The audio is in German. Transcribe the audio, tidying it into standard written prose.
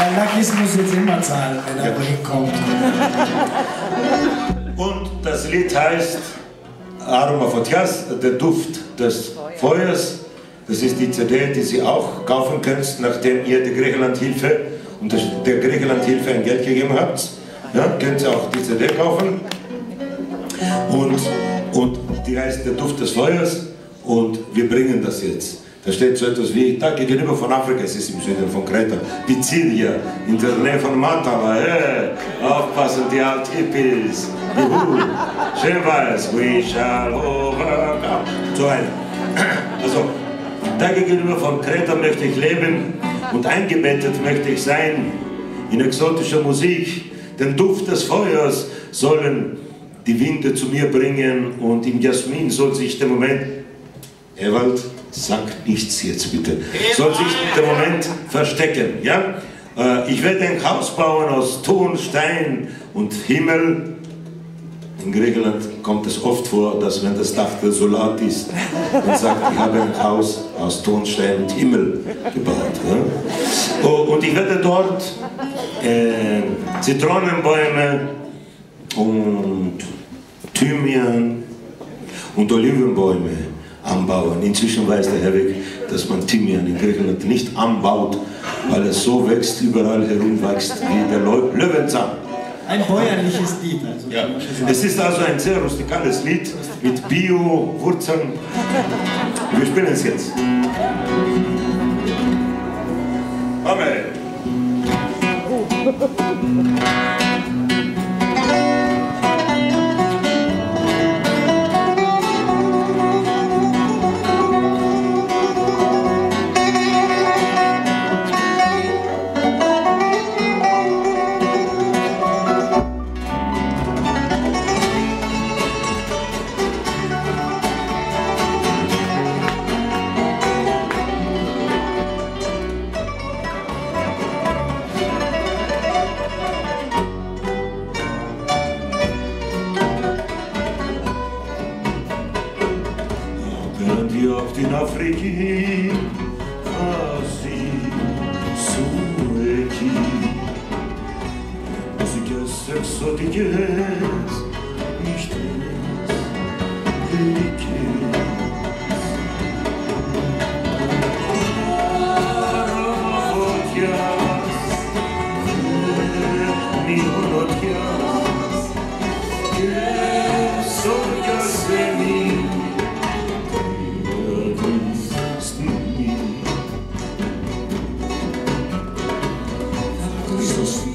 Weil Lakis muss jetzt immer zahlen, wenn er hinkommt. Und das Lied heißt Aroma Fotias, der Duft des Feuers. Das ist die CD, die Sie auch kaufen könnt, nachdem ihr die Griechenlandhilfe und der Griechenlandhilfe ein Geld gegeben habt. Ja, könnt ihr auch die CD kaufen. Und die heißt der Duft des Feuers und wir bringen das jetzt. Da steht so etwas wie, da gegenüber von Afrika, es ist im Süden von Kreta, Pizilia, in der Nähe von Matala, aufpassen die Alt-Hippies, schön weiß, we shall overcome, so weiter. Also, da gegenüber von Kreta möchte ich leben und eingebettet möchte ich sein in exotischer Musik. Den Duft des Feuers sollen die Winde zu mir bringen und im Jasmin soll sich der Moment, Ewald, sag nichts jetzt bitte, soll sich der Moment verstecken. Ja? Ich werde ein Haus bauen aus Ton, Stein und Himmel. In Griechenland kommt es oft vor, dass wenn das Dach so laut ist, man sagt, ich habe ein Haus aus Ton, Stein und Himmel gebaut. Ja? Und ich werde dort Zitronenbäume und Thymian und Olivenbäume anbauen. Inzwischen weiß der Herwig, dass man Thymian in Griechenland nicht anbaut, weil es so wächst, überall herumwächst wie der Löwenzahn. Ein bäuerliches Lied. Also ja. Es ist also ein sehr rustikales Lied mit Bio-Wurzeln. Wir spielen es jetzt. Amen. Την Αφρική βάζει σου εκεί μουσικές εξωτικές νύχτες γλυκές άρωμα φωτιάς νυχονοτιάς και σοκιασμένη Sos